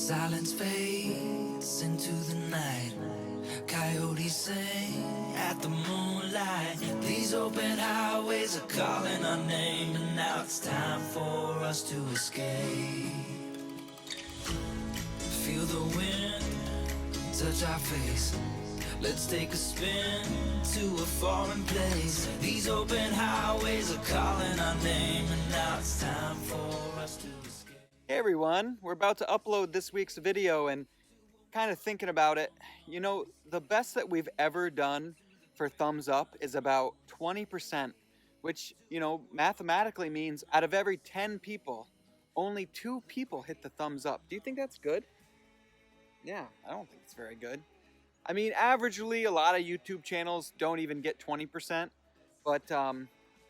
Silence fades into the night. Coyotes sing at the moonlight. These open highways are calling our name, and now it's time for us to escape. Feel the wind touch our face. Let's take a spin to a foreign place. These open highways are calling our name, and now it's time for us to escape. Hey everyone, we're about to upload this week's video and kind of thinking about it. You know, the best that we've ever done for thumbs up is about 20%, which, you know, mathematically means out of every 10 people, only 2 people hit the thumbs up. Do you think that's good? Yeah, I don't think it's very good. I mean, averagely, a lot of YouTube channels don't even get 20%, but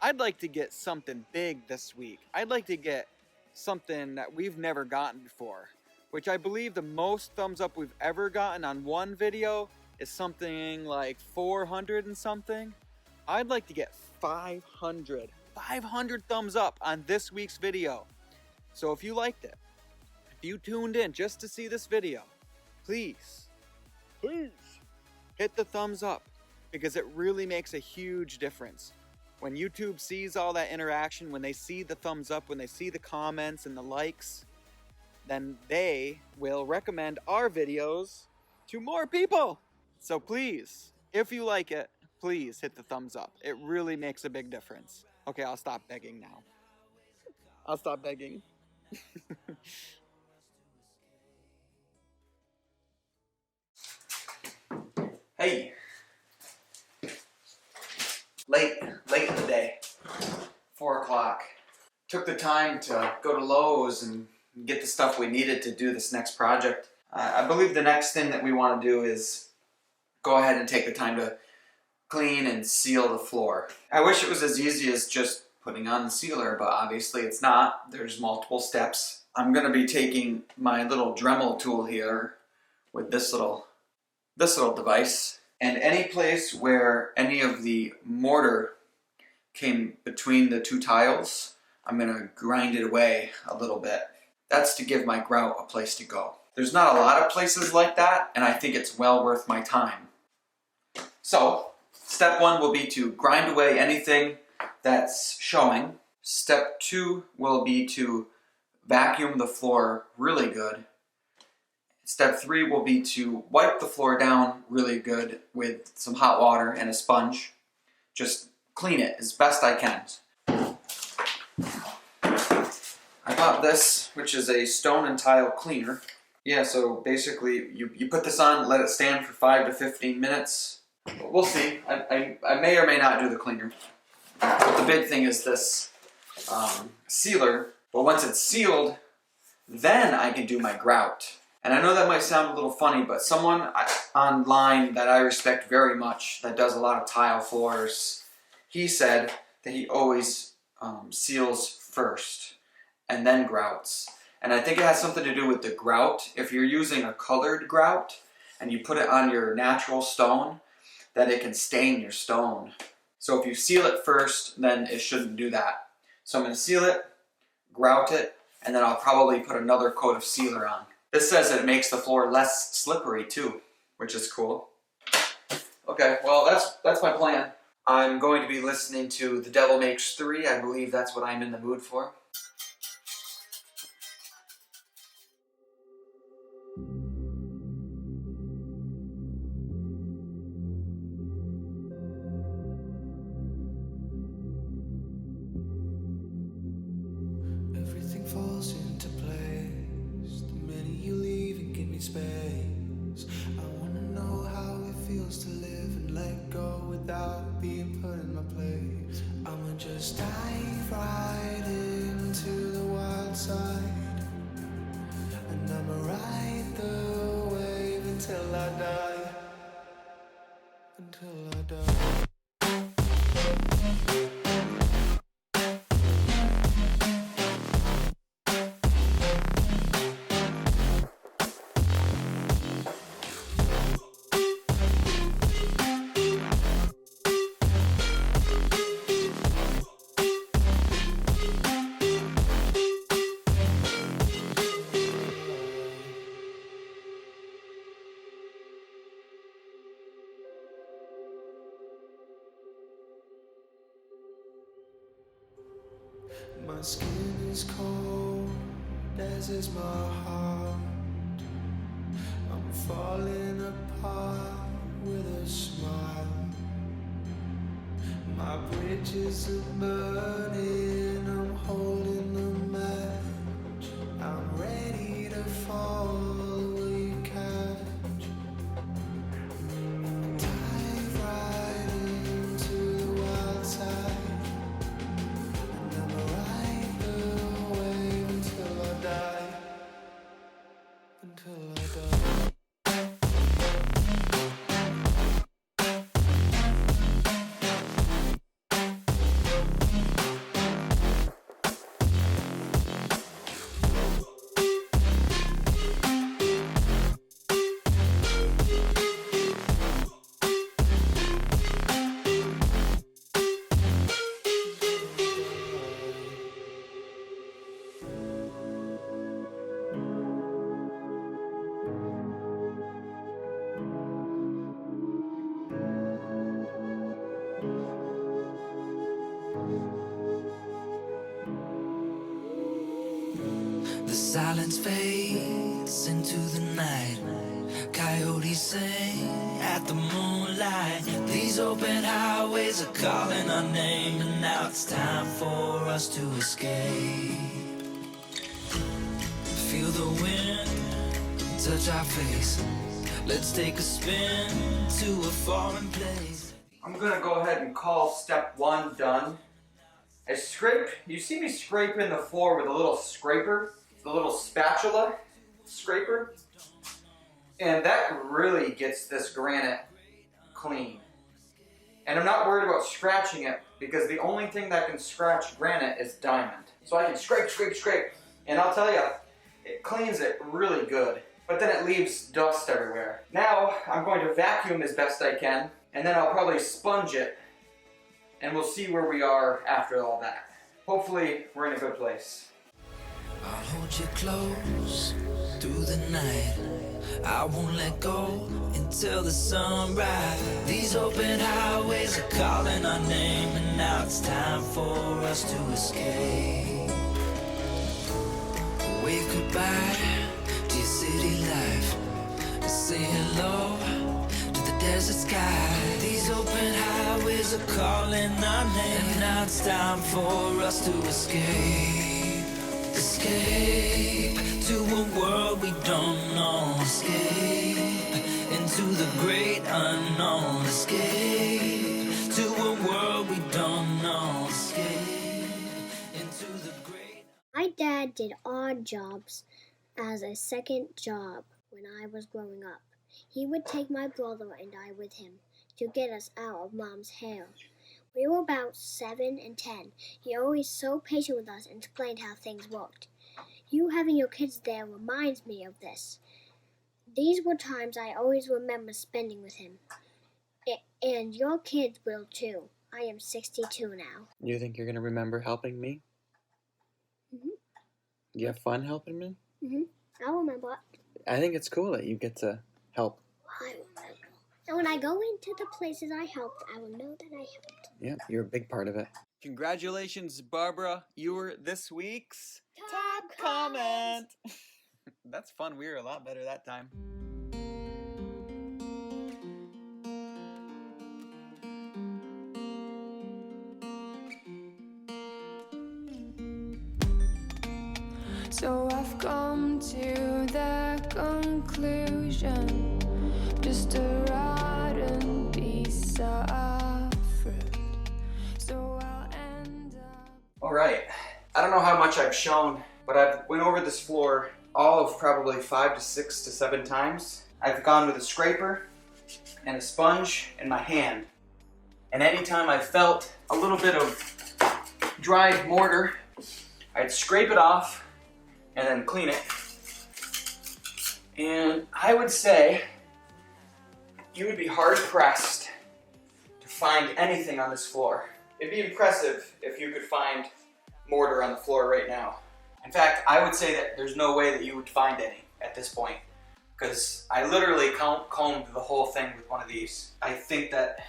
I'd like to get something big this week. I'd like to get something that we've never gotten before, which I believe the most thumbs up we've ever gotten on one video is something like 400 and something. I'd like to get 500 thumbs up on this week's video. So if you liked it, if you tuned in just to see this video, please hit the thumbs up, because it really makes a huge difference. When YouTube sees all that interaction, when they see the thumbs up, when they see the comments and the likes, then they will recommend our videos to more people. So please, if you like it, please hit the thumbs up. It really makes a big difference. Okay, I'll stop begging now. I'll stop begging. Hey. Late in the day, 4 o'clock. Took the time to go to Lowe's and get the stuff we needed to do this next project. I believe the next thing that we want to do is go ahead and take the time to clean and seal the floor. I wish it was as easy as just putting on the sealer, but obviously it's not. There's multiple steps. I'm going to be taking my little Dremel tool here with this little device. And any place where any of the mortar came between the 2 tiles, I'm going to grind it away a little bit. That's to give my grout a place to go. There's not a lot of places like that, and I think it's well worth my time. So, step 1 will be to grind away anything that's showing. Step 2 will be to vacuum the floor really good. Step 3 will be to wipe the floor down really good with some hot water and a sponge. Just clean it as best I can. I bought this, which is a stone and tile cleaner. Yeah, so basically you put this on, let it stand for 5 to 15 minutes. We'll see. I may or may not do the cleaner. But the big thing is this sealer. But once it's sealed, then I can do my grout. And I know that might sound a little funny, but someone online that I respect very much, that does a lot of tile floors, he said that he always seals first and then grouts. And I think it has something to do with the grout. If you're using a colored grout and you put it on your natural stone, that it can stain your stone. So if you seal it first, then it shouldn't do that. So I'm going to seal it, grout it, and then I'll probably put another coat of sealer on. This says that it makes the floor less slippery too, which is cool. Okay, well that's my plan. I'm going to be listening to The Devil Makes 3. I believe that's what I'm in the mood for. Everything falls into place the minute you leave and give me space. I wanna know how it feels to live and let go without being put in my place. I'ma just dive right in My skin is cold, as is my heart. I'm falling apart with a smile. My bridges are burning, I'm holding the match. I'm ready to fall, will you catch? Dive right into the wild side, and I'ma ride the wave until I die. Until I die. The silence fades into the night. Coyotes sing at the moonlight. These open highways are calling our name, and now it's time for us to escape. Feel the wind touch our face. Let's take a spin to a foreign place. I'm gonna go ahead and call step 1 done. You see me scraping the floor with a little scraper, the little spatula scraper, and that really gets this granite clean. And I'm not worried about scratching it, because the only thing that can scratch granite is diamond. So I can scrape, scrape, scrape, and I'll tell you, it cleans it really good, but then it leaves dust everywhere. Now I'm going to vacuum as best I can, and then I'll probably sponge it, and we'll see where we are after all that. Hopefully we're in a good place. I'll hold you close through the night. I won't let go until the sunrise. These open highways are calling our name, and now it's time for us to escape. Wave goodbye to your city life. Say hello to the desert sky. These open highways are calling our name, and now it's time for us to escape. Escape to a world we don't know. Escape into the great unknown. Escape to a world we don't know. Escape into the great. My dad did odd jobs as a second job when I was growing up. He would take my brother and I with him to get us out of Mom's hair. We were about 7 and 10. He always so patient with us and explained how things worked. You having your kids there reminds me of this. These were times I always remember spending with him. And your kids will too. I am 62 now. You think you're gonna remember helping me? Mhm. You have fun helping me? I'll remember. I think it's cool that you get to help. I remember. And when I go into the places I helped, I will know that I helped. Yeah, you're a big part of it. Congratulations, Barbara. You were this week's top comment. That's fun. We were a lot better that time. So I've come to the conclusion, just a rotten piece of fruit. So I'll end up. All right. I don't know how much I've shown, but I've went over this floor all of probably 5 to 6 to 7 times. I've gone with a scraper and a sponge in my hand. And anytime I felt a little bit of dried mortar, I'd scrape it off and then clean it. And I would say you would be hard pressed to find anything on this floor. It'd be impressive if you could find mortar on the floor right now. In fact, I would say that there's no way that you would find any at this point, because I literally combed the whole thing with one of these. I think that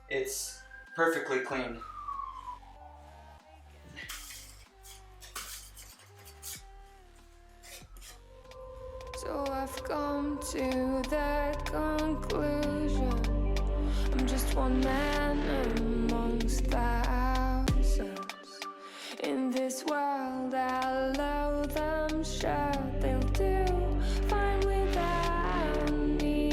it's perfectly clean. I've come to that conclusion. I'm just one man amongst thousands. In this world, I'll load them shut. They'll do fine without me.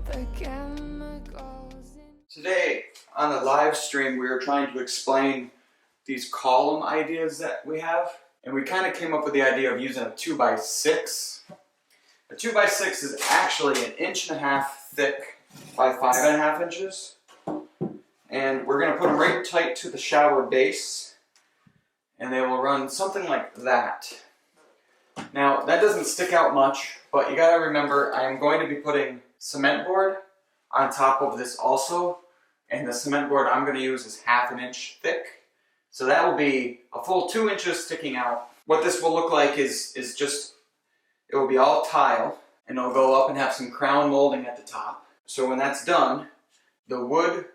The chemicals in Today on the live stream, we were trying to explain these column ideas that we have, and we kind of came up with the idea of using a 2x6. A 2x6 is actually 1.5 inches thick by 5.5 inches, and we're going to put them right tight to the shower base, and they will run something like that. Now that doesn't stick out much, but you got to remember I am going to be putting cement board on top of this also, and the cement board I'm going to use is 1/2 inch thick. So that will be a full 2 inches sticking out. What this will look like is just, it will be all tile, and it'll go up and have some crown molding at the top. So when that's done, the wood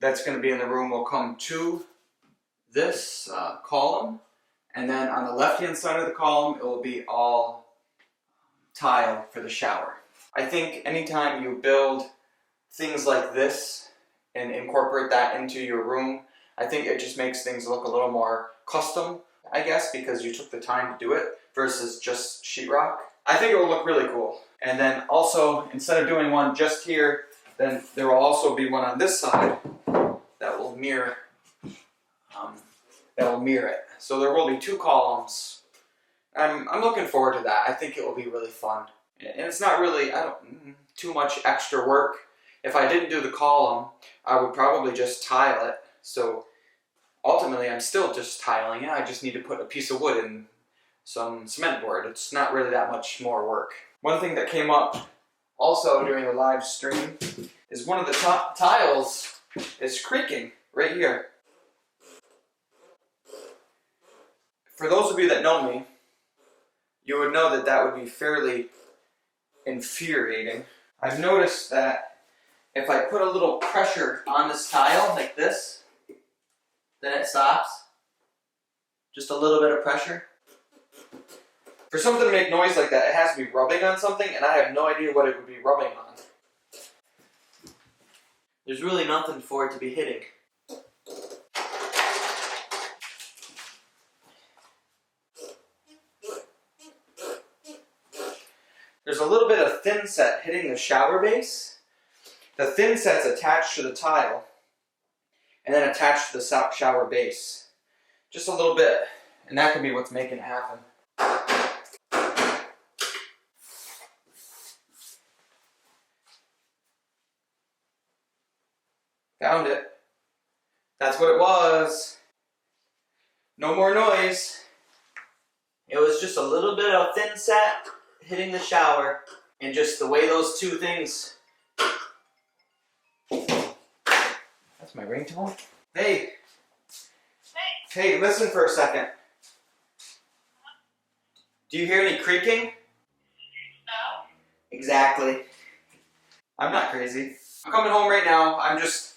that's going to be in the room will come to this column, and then on the left hand side of the column it will be all tile for the shower. I think anytime you build things like this and incorporate that into your room, I think it just makes things look a little more custom, I guess, because you took the time to do it versus just sheetrock. I think it will look really cool. And then also, instead of doing one just here, then there will also be one on this side that will mirror it. So there will be 2 columns. I'm looking forward to that. I think it will be really fun. And it's not really too much extra work. If I didn't do the column, I would probably just tile it. So ultimately, I'm still just tiling it. I just need to put a piece of wood and some cement board. It's not really that much more work. One thing that came up also during the live stream is one of the top tiles is creaking right here. For those of you that know me, you would know that that would be fairly infuriating. I've noticed that if I put a little pressure on this tile like this, then it stops. Just a little bit of pressure. For something to make noise like that, it has to be rubbing on something, and I have no idea what it would be rubbing on. There's really nothing for it to be hitting. There's a little bit of thin set hitting the shower base. The thin set's attached to the tile, and then attached to the shower base. Just a little bit, and that could be what's making it happen. Found it. That's what it was. No more noise. It was just a little bit of thin set hitting the shower, and just the way those 2 things. That's my ringtone. Hey. Hey, listen for a second. Do you hear any creaking? No. Exactly. I'm not crazy. I'm coming home right now. I'm just,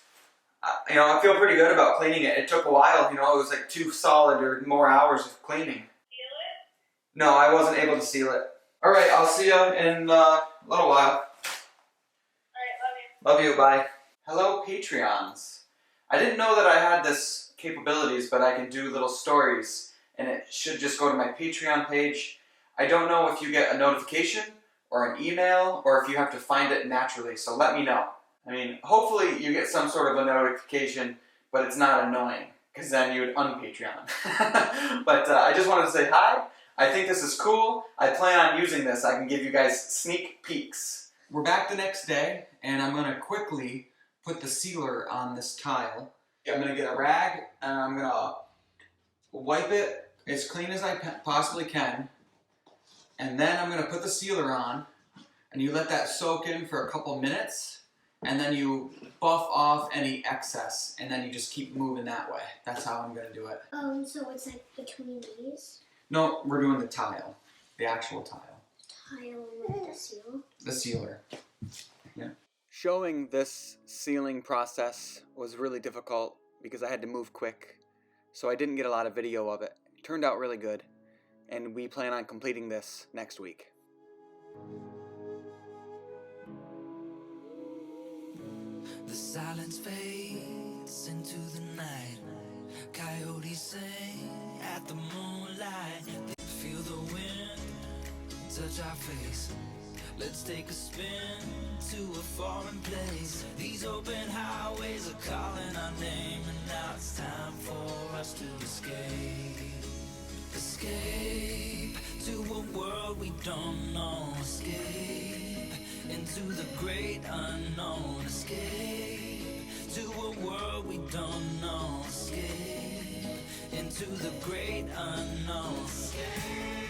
I feel pretty good about cleaning it. It took a while, it was like 2 solid or more hours of cleaning. Seal it? No, I wasn't able to seal it. All right, I'll see you in a little while. All right, love you. Love you, bye. Hello, Patreons. I didn't know that I had this capabilities, but I can do little stories, and it should just go to my Patreon page. I don't know if you get a notification or an email, or if you have to find it naturally, so let me know. I mean, hopefully you get some sort of a notification, but it's not annoying, because then you would un-Patreon. But I just wanted to say hi. I think this is cool. I plan on using this. I can give you guys sneak peeks. We're back the next day, and I'm going to quickly put the sealer on this tile. I'm going to get a rag, and I'm going to wipe it as clean as I possibly can. And then I'm going to put the sealer on, and you let that soak in for a couple minutes, and then you buff off any excess, and then you just keep moving that way. That's how I'm going to do it. So it's like between these? No, we're doing the tile. The actual tile. Tile with the seal? The sealer. Yeah. Showing this sealing process was really difficult because I had to move quick, so I didn't get a lot of video of it. It turned out really good. and we plan on completing this next week. The silence fades into the night. Coyotes sing at the moonlight. They feel the wind touch our face. Let's take a spin to a foreign place. These open highways are calling our name, and now it's time for us to escape. Escape to a world we don't know. Escape into the great unknown. Escape to a world we don't know. Escape into the great unknown. Escape.